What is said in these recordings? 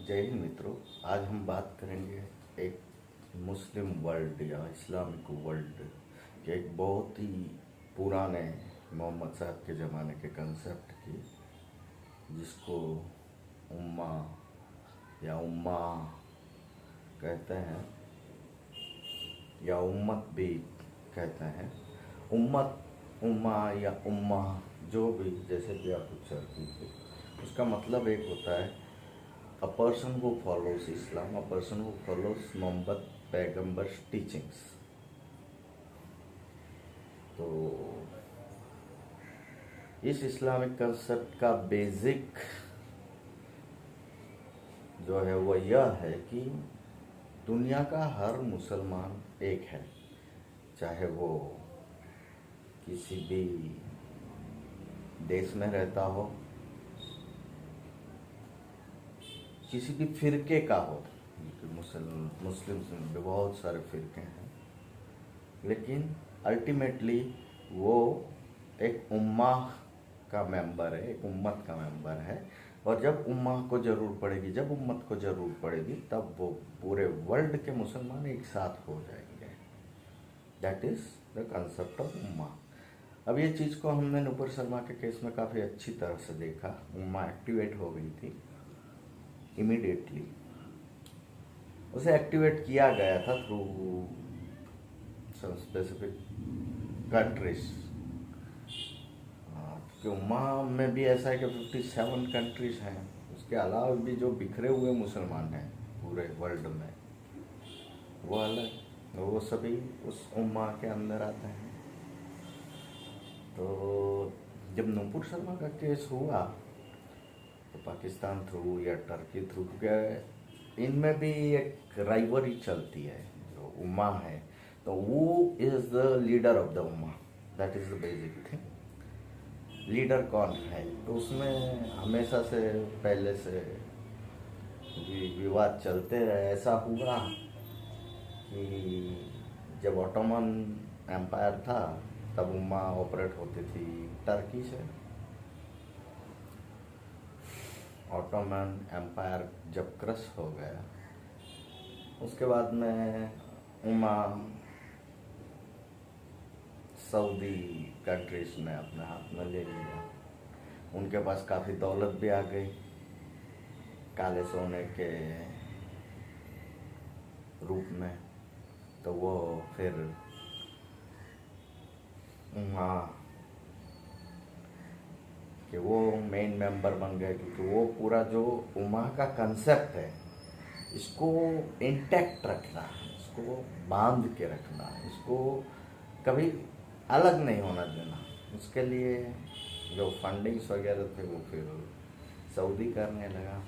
जय हिंद मित्रों। आज हम बात करेंगे एक मुस्लिम वर्ल्ड या इस्लामिक वर्ल्ड के एक बहुत ही पुराने मोहम्मद साहब के ज़माने के कंसेप्ट की, जिसको उम्मा या उम्मा कहते हैं या उम्मत भी कहते हैं। उम्मत, उम्मा या उम्मा, जो भी जैसे भी आप उच्चार कीजिए, उसका मतलब एक होता है a person who follows Islam, a person who follows Muhammad पैगम्बर्स टीचिंग्स। तो इस इस्लामिक कंसेप्ट का बेसिक जो है वो यह है कि दुनिया का हर मुसलमान एक है, चाहे वो किसी भी देश में रहता हो, किसी भी फिरके का हो। मुस्लिम्स में बहुत सारे फिरके हैं, लेकिन अल्टीमेटली वो एक उम्मा का मेंबर है, एक उम्मत का मेंबर है। और जब उम्मा को ज़रूर पड़ेगी, जब उम्मत को ज़रूर पड़ेगी, तब वो पूरे वर्ल्ड के मुसलमान एक साथ हो जाएंगे। That is the concept of उम्मा। अब ये चीज़ को हमने नुपुर शर्मा के केस में काफ़ी अच्छी तरह से देखा। उम्मा एक्टिवेट हो गई थी इमीडिएटली। उसे एक्टिवेट किया गया था थ्रू सम स्पेसिफिक कंट्रीज। क्योंकि उम्मा में भी ऐसा है कि 57 कंट्रीज हैं। उसके अलावा भी जो बिखरे हुए मुसलमान हैं पूरे वर्ल्ड में, वो अलग, वो सभी उस उम्मा के अंदर आते हैं। तो जब नुपुर शर्मा का केस हुआ तो पाकिस्तान थ्रू या टर्की थ्रू, क्योंकि इनमें भी एक राइवरी चलती है। जो उम्मा है तो वो is the leader of the Umma, that is the basic thing. Leader कौन है, तो उसमें हमेशा से पहले से विवाद चलते रहे। ऐसा हुआ कि जब ऑटोमन एम्पायर था तब उम्मा ऑपरेट होती थी टर्की से। ऑटोमन एम्पायर जब क्रश हो गया, उसके बाद में उम्मा सऊदी कंट्रीज ने अपने हाथ में ले लिया। उनके पास काफ़ी दौलत भी आ गई काले सोने के रूप में। तो वो फिर उम्मा कि वो मेन मेंबर बन गए, क्योंकि वो पूरा जो उम्मा का कंसेप्ट है, इसको इंटैक्ट रखना, इसको बांध के रखना, इसको कभी अलग नहीं होना देना। उसके लिए जो फंडिंग्स वगैरह थे वो फिर सऊदी करने लगा।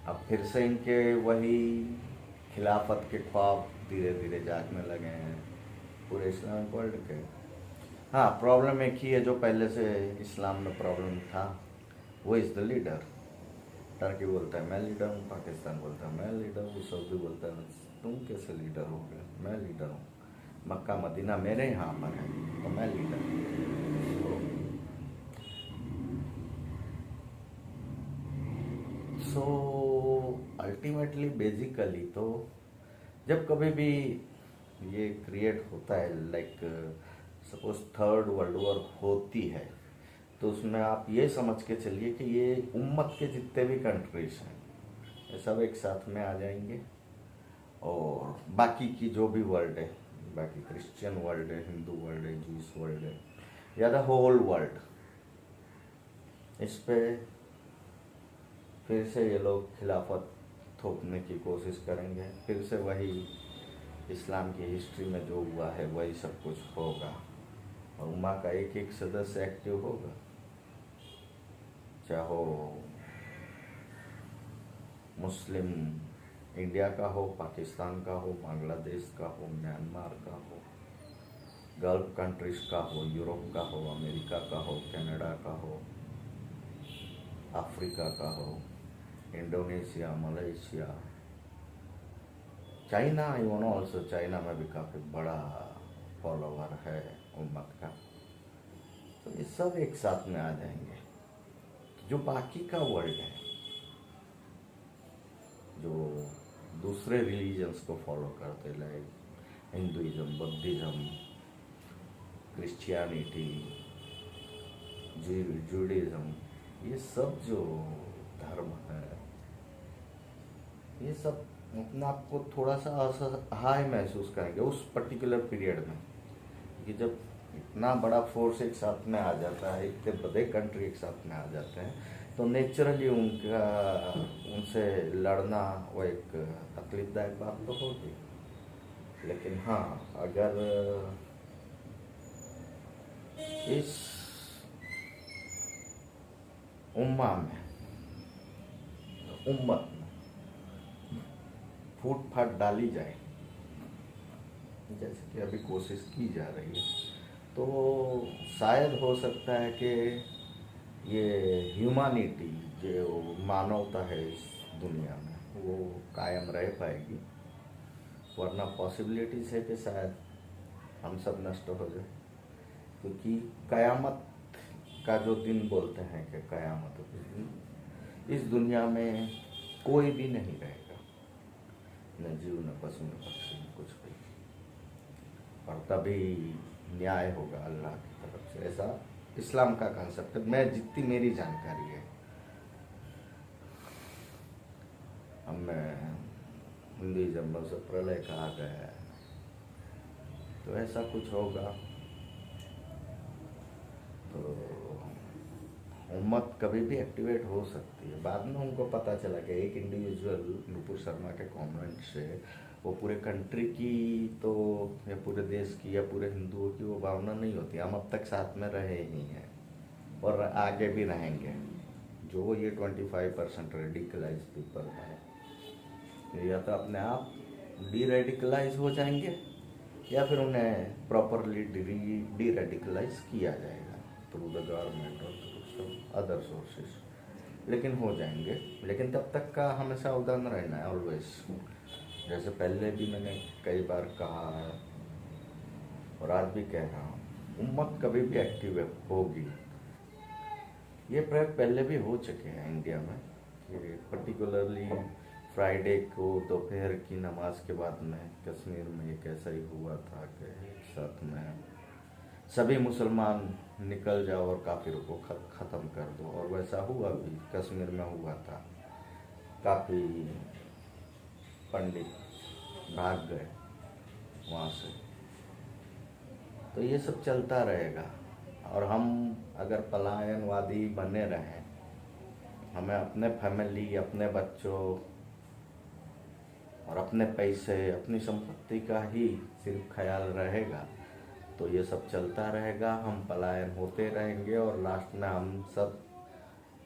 अब फिर से इनके वही खिलाफत के ख्वाब धीरे धीरे जागने लगे हैं पूरे इस्लामिक वर्ल्ड के। हाँ, प्रॉब्लम एक ही है जो पहले से इस्लाम में प्रॉब्लम था, वो इज़ द लीडर। टर्की बोलता है मैं लीडर हूँ, पाकिस्तान बोलता है मैं लीडर हूँ, सऊदी बोलता है तुम कैसे लीडर हो गए, मैं लीडर हूँ, मक्का मदीना मेरे यहाँ पर है तो मैं लीडर हूँ। सो अल्टीमेटली बेसिकली तो जब कभी भी ये क्रिएट होता है, like suppose third world war होती है, तो उसमें आप ये समझ के चलिए कि ये उम्मत के जितने भी कंट्रीज हैं ये सब एक साथ में आ जाएंगे। और बाकी की जो भी वर्ल्ड है, बाकी क्रिश्चियन वर्ल्ड है, हिंदू वर्ल्ड है, जूस वर्ल्ड है, या द होल वर्ल्ड, इस पे फिर से ये लोग खिलाफत थोपने की कोशिश करेंगे। फिर से वही इस्लाम की हिस्ट्री में जो हुआ है वही सब कुछ होगा। और उम्मा का एक एक सदस्य एक्टिव होगा, चाहे मुस्लिम इंडिया का हो, पाकिस्तान का हो, बांग्लादेश का हो, म्यांमार का हो, गल्फ कंट्रीज का हो, यूरोप का हो, अमेरिका का हो, कनाडा का हो, अफ्रीका का हो, Indonesia, Malaysia, China, even also China में भी काफ़ी बड़ा फॉलोवर है उम्मत का। तो ये सब एक साथ में आ जाएंगे। जो बाकी का वर्ल्ड है दूसरे रिलीजन्स को फॉलो करते, like Hinduism, Buddhism, Christianity, Judaism, ये सब जो धर्म है, ये सब अपने आप को थोड़ा सा असहाय महसूस करेंगे उस पर्टिकुलर पीरियड में, कि जब इतना बड़ा फोर्स एक साथ में आ जाता है, इतने बड़े कंट्री एक साथ में आ जाते हैं, तो नेचुरली उनसे लड़ना वो एक तकलीफदायक बात तो होगी। लेकिन हाँ, अगर इस उम्मा में, उम्मत में फूट फाट डाली जाए, जैसे कि अभी कोशिश की जा रही है, तो शायद हो सकता है कि ये ह्यूमैनिटी, जो मानवता है इस दुनिया में, वो कायम रह पाएगी। वरना पॉसिबिलिटीज है कि शायद हम सब नष्ट हो जाए, क्योंकि कयामत का जो दिन बोलते हैं कि कयामत के दिन इस दुनिया में कोई भी नहीं रहेगा, न जीव, न पशु, न पक्षी, न कुछ भी। और तभी न्याय होगा अल्लाह की तरफ से, ऐसा इस्लाम का कंसेप्ट है। मैं जितनी मेरी जानकारी है, अब मैं हिंदुइज्म में से प्रलय कहा गया है, तो ऐसा कुछ होगा। तो उम्मत कभी भी एक्टिवेट हो सकती है। बाद में उनको पता चला कि एक इंडिविजुअल नुपुर शर्मा के कमेंट से वो पूरे कंट्री की तो, या पूरे देश की, या पूरे हिंदुओं की वो भावना नहीं होती। हम अब तक साथ में रहे ही हैं और आगे भी रहेंगे। जो ये 25% रेडिकलाइज पीपल है, या तो अपने आप डी रेडिकलाइज हो जाएंगे, या फिर उन्हें प्रॉपरली डी रेडिकलाइज किया जाएगा थ्रू द गवर्नमेंट और थ्रू अदर सोर्सेस, लेकिन हो जाएंगे। लेकिन तब तक का हमें सावधान रहना है ऑलवेज। जैसे पहले भी मैंने कई बार कहा है और आज भी कह रहा हूँ, उम्मत कभी भी एक्टिव होगी। ये प्रयोग पहले भी हो चुके हैं इंडिया में, कि पर्टिकुलरली फ्राइडे को दोपहर की नमाज के बाद में कश्मीर में एक ऐसा ही हुआ था कि एक साथ में सभी मुसलमान निकल जाओ और काफिरों को ख़त्म कर दो, और वैसा हुआ भी, कश्मीर में हुआ था। काफ़ी पंडित भाग गए वहाँ से। तो ये सब चलता रहेगा, और हम अगर पलायनवादी बने रहें, हमें अपने फैमिली, अपने बच्चों और अपने पैसे, अपनी संपत्ति का ही सिर्फ ख्याल रहेगा, तो ये सब चलता रहेगा। हम पलायन होते रहेंगे और लास्ट में हम सब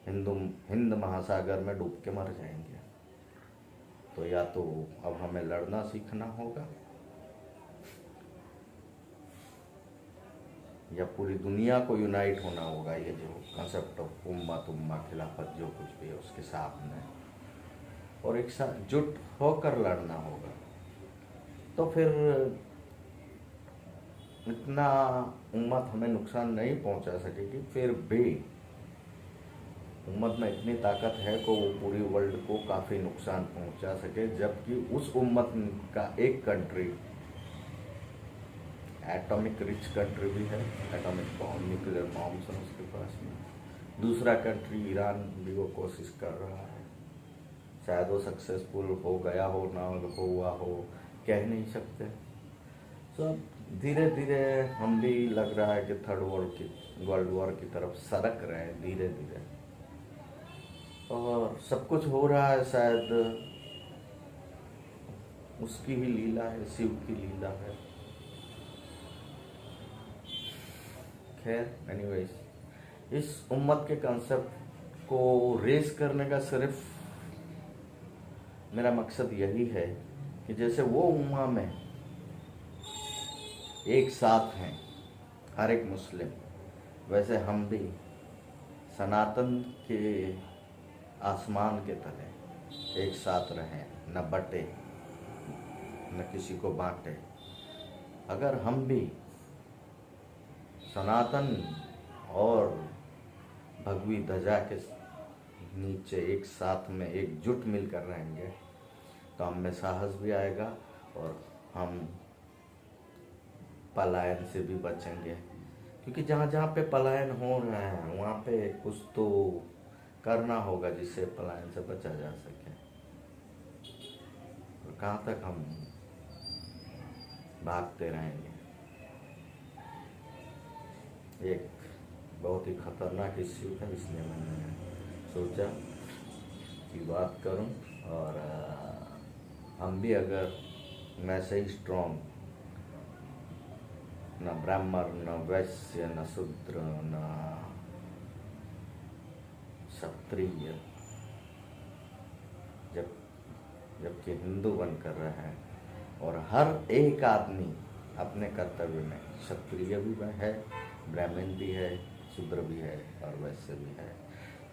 हिंद महासागर में डूब के मर जाएंगे। तो या तो अब हमें लड़ना सीखना होगा, या पूरी दुनिया को यूनाइट होना होगा। ये जो कंसेप्ट ऑफ उम्मा खिलाफत जो कुछ भी है उसके सामने, और एक साथ जुट होकर लड़ना होगा। तो फिर इतना उम्मत हमें नुकसान नहीं पहुंचा सकेगी। फिर भी उम्मत में इतनी ताकत है कि वो पूरी वर्ल्ड को काफ़ी नुकसान पहुंचा सके, जबकि उस उम्मत का एक कंट्री एटॉमिक रिच कंट्री भी है, एटॉमिक बॉम्ब, न्यूक्लियर बॉम्ब्स है उसके पास में। दूसरा कंट्री ईरान भी वो कोशिश कर रहा है, शायद वो सक्सेसफुल हो गया हो, ना हुआ हो, कह नहीं सकते। तो धीरे धीरे हम भी लग रहा है कि थर्ड वर्ल्ड वॉर की तरफ सरक रहे हैं धीरे धीरे, और सब कुछ हो रहा है शायद उसकी ही लीला है, शिव की लीला है। खैर, एनीवेज, इस उम्मत के कंसेप्ट को रेस करने का सिर्फ मेरा मकसद यही है कि जैसे वो उम्मा में एक साथ हैं हर एक मुस्लिम, वैसे हम भी सनातन के आसमान के तले एक साथ रहें, न बटे न किसी को बांटे। अगर हम भी सनातन और भगवी ध्वजा के नीचे एक साथ में एकजुट मिलकर रहेंगे, तो हम में साहस भी आएगा और हम पलायन से भी बचेंगे। क्योंकि जहाँ जहाँ पे पलायन हो रहा है वहाँ पे कुछ तो करना होगा जिससे पलायन से बचा जा सके। और कहाँ तक हम भागते रहेंगे। एक बहुत ही खतरनाक इश्यू है, इसलिए मैंने सोचा कि बात करूं। और हम भी अगर मैं से ही स्ट्रॉन्ग, न ब्राह्मण न वैश्य न शूद्र न क्षत्रिय, जबकि हिंदू बनकर रहे हैं और हर एक आदमी अपने कर्तव्य में, क्षत्रिय भी है, ब्राह्मण भी है, शूद्र भी है और वैश्य भी है।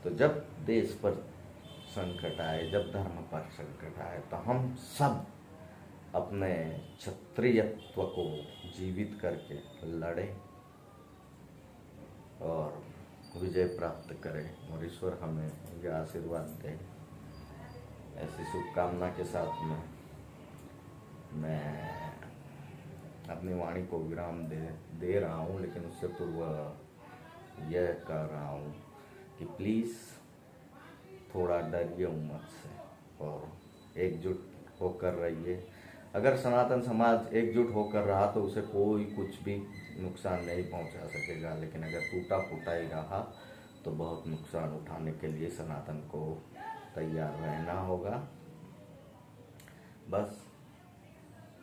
तो जब देश पर संकट आए, जब धर्म पर संकट आए, तो हम सब अपने क्षत्रियत्व को जीवित करके लड़े और विजय प्राप्त करें और ईश्वर हमें यह आशीर्वाद दे। ऐसी शुभकामना के साथ में मैं अपनी वाणी को विराम दे रहा हूँ, लेकिन उससे पूर्व यह कह रहा हूँ कि प्लीज़ थोड़ा डरिए उम्मत से और एकजुट होकर रहिए। अगर सनातन समाज एकजुट होकर रहा तो उसे कोई कुछ भी नुकसान नहीं पहुंचा सकेगा, लेकिन अगर टूटा फूटा ही रहा तो बहुत नुकसान उठाने के लिए सनातन को तैयार रहना होगा। बस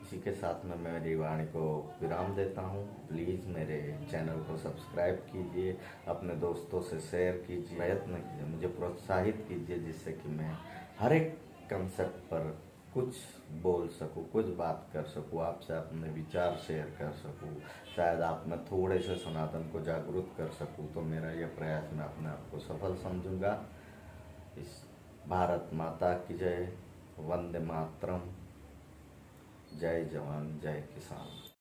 इसी के साथ में मैं मेरी वाणी को विराम देता हूँ। प्लीज़ मेरे चैनल को सब्सक्राइब कीजिए, अपने दोस्तों से शेयर कीजिए, प्रयत्न कीजिए, मुझे प्रोत्साहित कीजिए, जिससे कि मैं हर एक कंसेप्ट पर कुछ बोल सकूँ, कुछ बात कर सकूँ, आपसे अपने विचार शेयर कर सकूँ, शायद आप में थोड़े से सनातन को जागरूक कर सकूँ। तो मेरा यह प्रयास मैं अपने आप को सफल समझूंगा। इस भारत माता की जय, वंदे मातरम, जय जवान जय किसान।